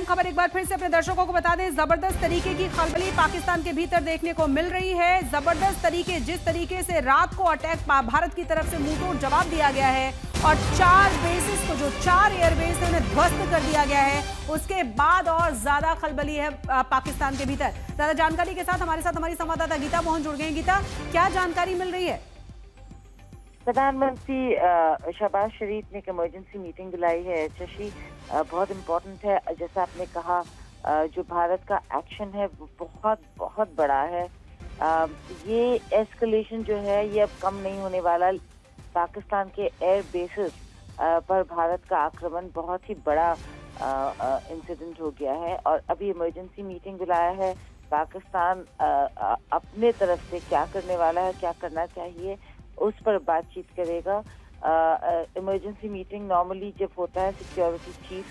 अहम खबर एक बार फिर से अपने दर्शकों को बता दें, जबरदस्त तरीके की खलबली पाकिस्तान के भीतर देखने को मिल रही है। जबरदस्त तरीके, जिस तरीके से रात को अटैक भारत की तरफ से मुंहतोड़ जवाब दिया गया है और 4 बेसिस को, जो 4 एयरबेस है, उन्हें ध्वस्त कर दिया गया है। उसके बाद और ज्यादा खलबली है पाकिस्तान के भीतर। ज्यादा जानकारी के साथ हमारे साथ हमारी संवाददाता गीता मोहन जुड़ गई हैं। गीता, क्या जानकारी मिल रही है? प्रधानमंत्री शहबाज शरीफ ने एक इमरजेंसी मीटिंग बुलाई है। शशि, बहुत इम्पोर्टेंट है। जैसा आपने कहा, जो भारत का एक्शन है वो बहुत बहुत बड़ा है। ये एस्केलेशन जो है ये अब कम नहीं होने वाला। पाकिस्तान के एयर बेसिस पर भारत का आक्रमण बहुत ही बड़ा इंसिडेंट हो गया है और अभी इमरजेंसी मीटिंग बुलाया है। पाकिस्तान अपने तरफ से क्या करने वाला है, क्या करना चाहिए, उस पर बातचीत करेगा। इमरजेंसी मीटिंग नॉर्मली जब होता है, सिक्योरिटी चीफ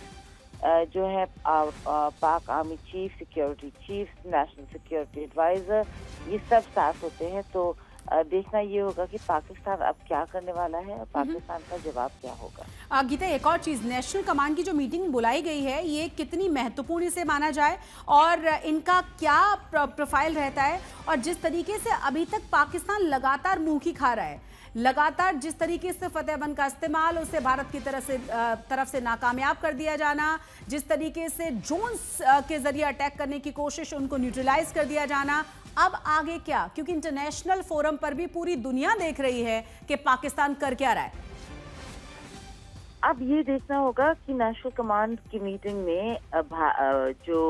जो है, Pak army chief, security chief, national security adviser, ये सब साथ होते हैं। तो देखना ये होगा कि पाकिस्तान अब क्या करने वाला है और पाकिस्तान का जवाब क्या होगा। गीता, एक और चीज, नेशनल कमांड की जो मीटिंग बुलाई गई है, ये कितनी महत्वपूर्ण इसे माना जाए और इनका क्या प्रोफाइल रहता है? और जिस तरीके से अभी तक पाकिस्तान लगातार मुंह की खा रहा है, लगातार जिस तरीके से फतेहबंद का इस्तेमाल, उसे भारत की तरफ से नाकामयाब कर दिया जाना, जिस तरीके से ड्रोन्स के जरिए अटैक करने की कोशिश, उनको न्यूट्रलाइज कर दिया जाना, अब आगे क्या? क्योंकि इंटरनेशनल फोरम पर भी पूरी दुनिया देख रही है कि पाकिस्तान कर क्या रहा है। अब ये देखना होगा कि नेशनल कमांड की मीटिंग में जो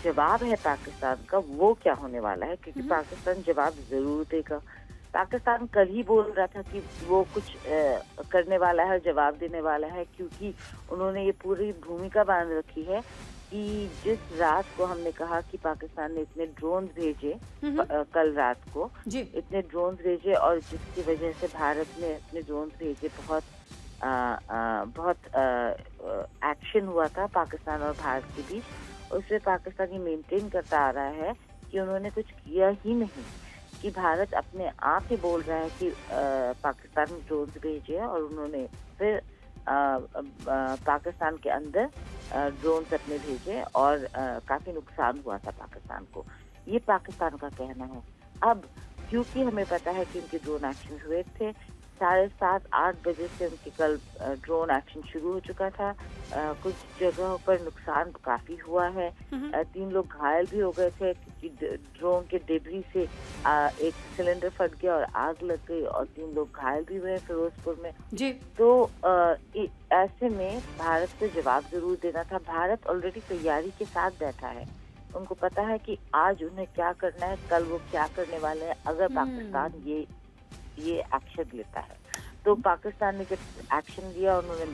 जवाब है पाकिस्तान का वो क्या होने वाला है, क्योंकि पाकिस्तान जवाब जरूर देगा। पाकिस्तान कल ही बोल रहा था कि वो कुछ करने वाला है, जवाब देने वाला है, क्योंकि उन्होंने ये पूरी भूमिका बांध रखी है कि जिस रात को हमने कहा कि पाकिस्तान ने इतने ड्रोन्स भेजे, कल रात को इतने ड्रोन्स भेजे और जिसकी वजह से भारत ने अपने ड्रोन्स भेजे, बहुत एक्शन हुआ था पाकिस्तान और भारत के बीच। उसमें पाकिस्तान ये मेंटेन करता आ रहा है कि उन्होंने कुछ किया ही नहीं, कि भारत अपने आप ही बोल रहा है कि पाकिस्तान ने ड्रोन्स भेजे और उन्होंने फिर पाकिस्तान के अंदर ड्रोन्स अपने भेजे और काफी नुकसान हुआ था पाकिस्तान को। ये पाकिस्तान का कहना है। अब क्योंकि हमें पता है कि उनके ड्रोन एक्शन हुए थे, 7:30-8 बजे से उनके कल ड्रोन एक्शन शुरू हो चुका था। कुछ जगहों पर नुकसान काफी हुआ है। 3 लोग घायल भी हो गए थे क्योंकि ड्रोन के डिब्री से एक सिलेंडर फट गया और आग लग गई और 3 लोग घायल भी हुए फिरोजपुर में जी। तो ऐसे में भारत को जवाब जरूर देना था। भारत ऑलरेडी तैयारी के साथ बैठा है। उनको पता है कि आज उन्हें क्या करना है, कल वो क्या करने वाले हैं अगर पाकिस्तान ये एक्शन लेता है। तो पाकिस्तान ने जब एक्शन लिया, उन्होंने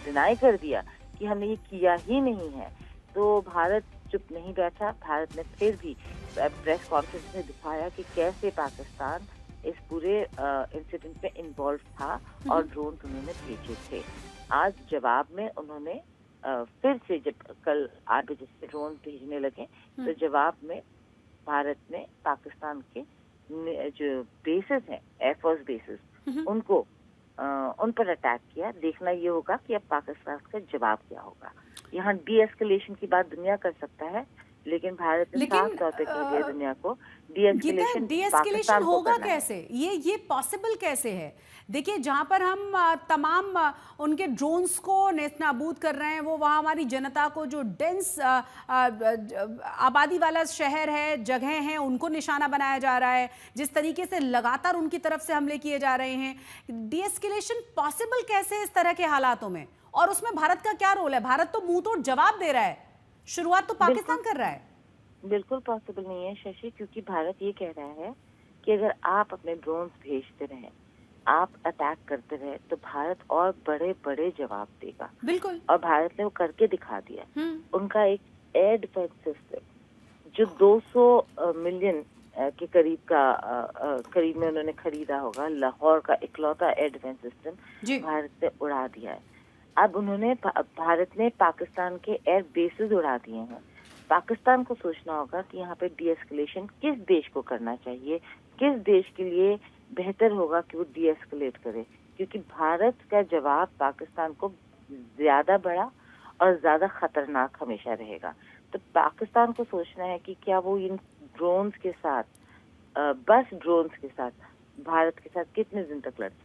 डिनाई कर दिया कि हमने ये किया ही नहीं है, तो भारत चुप नहीं बैठा। भारत ने फिर भी प्रेस कॉन्फ्रेंस में दिखाया कि कैसे पाकिस्तान इस पूरे इंसिडेंट में इन्वॉल्व था और ड्रोन उन्होंने भेजे थे। आज जवाब में उन्होंने फिर से, जब कल 8 बजे से ड्रोन भेजने लगे, तो जवाब में भारत ने पाकिस्तान के जो बेसिस हैं, एयरफोर्स बेसिस, उनको उन पर अटैक किया। देखना ये होगा कि अब पाकिस्तान का जवाब क्या होगा। यहाँ डी एस्केलेशन की बात दुनिया कर सकता है, लेकिन भारत ने साफ तौर पे कह दिया दुनिया को डी एस्केलेशन होगा कैसे, ये पॉसिबल कैसे है? देखिए, जहां पर हम तमाम उनके ड्रोन्स को नेस्तनाबूद कर रहे हैं, वो वहां हमारी जनता को, जो डेंस आबादी वाला शहर है, जगह हैं, उनको निशाना बनाया जा रहा है। जिस तरीके से लगातार उनकी तरफ से हमले किए जा रहे हैं, डी एस्केलेशन पॉसिबल कैसे इस तरह के हालातों में? और उसमें भारत का क्या रोल है? भारत तो मुंह तोड़ जवाब दे रहा है, शुरुआत तो पाकिस्तान कर रहा है। बिल्कुल पॉसिबल नहीं है शशि, क्योंकि भारत ये कह रहा है कि अगर आप अपने ड्रोन्स भेजते रहे, आप अटैक करते रहे, तो भारत और बड़े बड़े जवाब देगा। बिल्कुल। और भारत ने वो करके दिखा दिया। उनका एक एयर डिफेंस सिस्टम जो 200 मिलियन के करीब में उन्होंने खरीदा होगा, लाहौर का इकलौता एयर डिफेंस सिस्टम भारत ने उड़ा दिया है। अब भारत ने पाकिस्तान के एयर बेसिस उड़ा दिए हैं। पाकिस्तान को सोचना होगा कि यहाँ पे डी एस्केलेशन किस देश को करना चाहिए, किस देश के लिए बेहतर होगा कि वो डी एस्केलेट करे, क्योंकि भारत का जवाब पाकिस्तान को ज्यादा बड़ा और ज्यादा खतरनाक हमेशा रहेगा। तो पाकिस्तान को सोचना है कि क्या वो इन ड्रोन्स के साथ, बस ड्रोन्स के साथ भारत के साथ कितने दिन तक लड़ सकता है।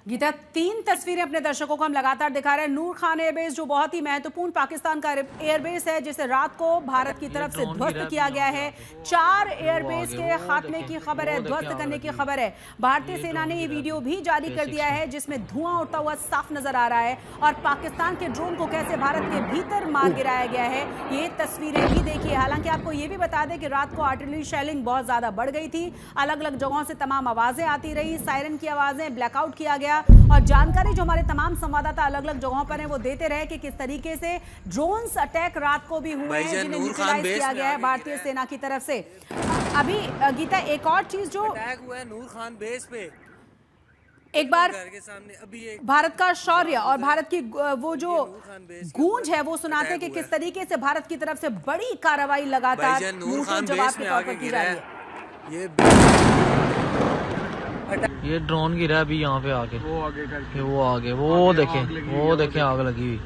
गीता, 3 तस्वीरें अपने दर्शकों को हम लगातार दिखा रहे हैं। नूर खान एयरबेस जो बहुत ही महत्वपूर्ण पाकिस्तान का एयरबेस है, जिसे रात को भारत की तरफ से ध्वस्त किया गया है। 4 एयरबेस के खात्मे की खबर है, ध्वस्त करने की खबर है। भारतीय सेना ने ये वीडियो भी जारी कर दिया है जिसमें धुआं उड़ता हुआ साफ नजर आ रहा है और पाकिस्तान के ड्रोन को कैसे भारत के भीतर मार गिराया गया है, ये तस्वीरें भी देखिए। हालांकि आपको ये भी बता दें कि रात को आर्टिलरी शेलिंग बहुत ज्यादा बढ़ गई थी, अलग अलग जगहों से तमाम आवाजें आती रही, सायरन की आवाजें, ब्लैकआउट किया गया। और जानकारी जो हमारे तमाम संवाददाता अलग अलग जगहों पर हैं वो देते रहे कि किस तरीके से ड्रोन्स अटैक रात को भी हुए हैं, जिन्हें न्यूट्रलाइज किया गया है भारतीय सेना की तरफ से। अभी गीता, एक और चीज जो अटैक हुआ है नूर खान बेस पे, एक बार घर के सामने अभी एक भारत का शौर्य और भारत की वो जो गूंज है वो सुनाते हैं कि किस तरीके से भारत की तरफ से बड़ी कार्रवाई लगातार नूर खान जवाब बेस के में तौर आके पर की गिरा जा रही है। है। ये ड्रोन गिरा अभी यहाँ पे आके, वो आगे वो देखें आग लगी हुई।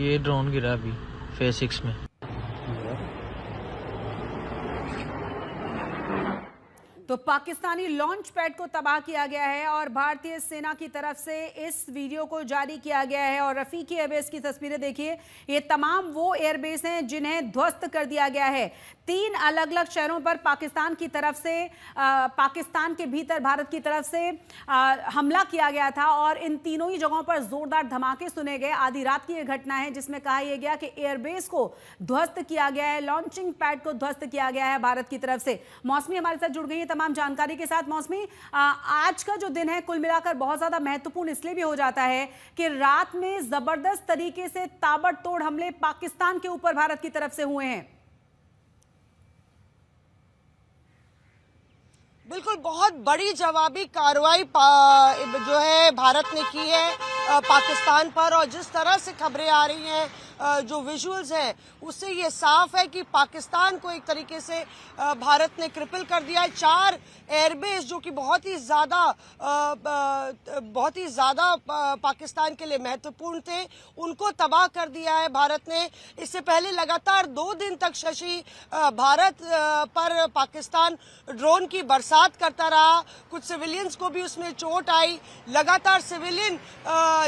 ये ड्रोन गिरा अभी फेज 6 में। तो पाकिस्तानी लॉन्च पैड को तबाह किया गया है और भारतीय सेना की तरफ से इस वीडियो को जारी किया गया है। और रफीकी एयरबेस की तस्वीरें देखिए, ये तमाम वो एयरबेस हैं जिन्हें ध्वस्त कर दिया गया है। 3 अलग अलग शहरों पर पाकिस्तान की तरफ से पाकिस्तान के भीतर भारत की तरफ से हमला किया गया था और इन तीनों ही जगहों पर जोरदार धमाके सुने गए। आधी रात की यह घटना है जिसमें कहा यह गया कि एयरबेस को ध्वस्त किया गया है, लॉन्चिंग पैड को ध्वस्त किया गया है भारत की तरफ से। मौसमी हमारे साथ जुड़ गई है तमाम जानकारी के साथ। मौसमी, आज का जो दिन है कुल मिलाकर बहुत ज्यादा महत्वपूर्ण इसलिए भी हो जाता है कि रात में जबरदस्त तरीके से ताबड़तोड़ हमले पाकिस्तान के ऊपर भारत की तरफ से हुए हैं। बिल्कुल, बहुत बड़ी जवाबी कार्रवाई जो है भारत ने की है पाकिस्तान पर। और जिस तरह से खबरें आ रही हैं, जो विजुअल्स हैं, उससे ये साफ है कि पाकिस्तान को एक तरीके से भारत ने क्रिपल कर दिया है। 4 एयरबेस जो कि बहुत ही ज़्यादा पाकिस्तान के लिए महत्वपूर्ण थे, उनको तबाह कर दिया है भारत ने। इससे पहले लगातार 2 दिन तक शशि भारत पर पाकिस्तान ड्रोन की बरसात करता रहा। कुछ सिविलियंस को भी उसमें चोट आई, लगातार सिविलियन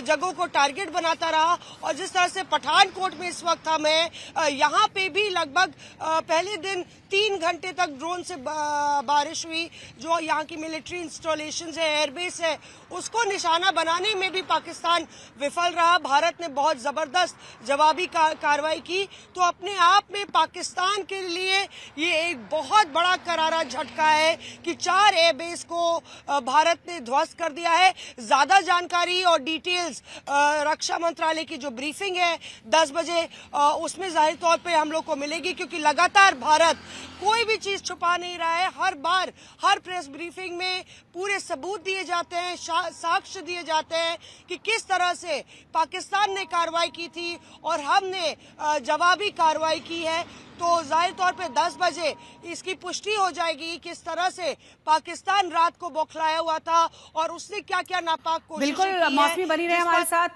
जगहों को टारगेट बनाता रहा। और जिस तरह से पठानकोट में इस वक्त हम हैं, यहाँ पे भी लगभग पहले दिन 3 घंटे तक ड्रोन से बारिश हुई। जो यहाँ की मिलिट्री इंस्टॉलेशंस है, एयरबेस है, उसको निशाना बनाने में भी पाकिस्तान विफल रहा। भारत ने बहुत जबरदस्त जवाबी कार्रवाई की। तो अपने आप में पाकिस्तान के लिए ये एक बहुत बड़ा करारा झटका है कि 4 एयरबेस को भारत ने ध्वस्त कर दिया है। ज्यादा जानकारी और डिटेल्स रक्षा मंत्रालय की जो ब्रीफिंग है 10 बजे, उसमें जाहिर तौर पे हम लोग को मिलेगी, क्योंकि लगातार भारत कोई भी चीज छुपा नहीं रहा है। हर बार हर प्रेस ब्रीफिंग में पूरे सबूत दिए जाते हैं, साक्ष्य दिए जाते हैं कि किस तरह से पाकिस्तान ने कार्रवाई की थी और हमने जवाबी कार्रवाई की है। तो जाहिर तौर पे 10 बजे इसकी पुष्टि हो जाएगी किस तरह से पाकिस्तान रात को बौखलाया हुआ था और उसने क्या क्या नापाक कोशिशें की हैं। बिल्कुल, मौसमी बनी रहे हमारे साथ।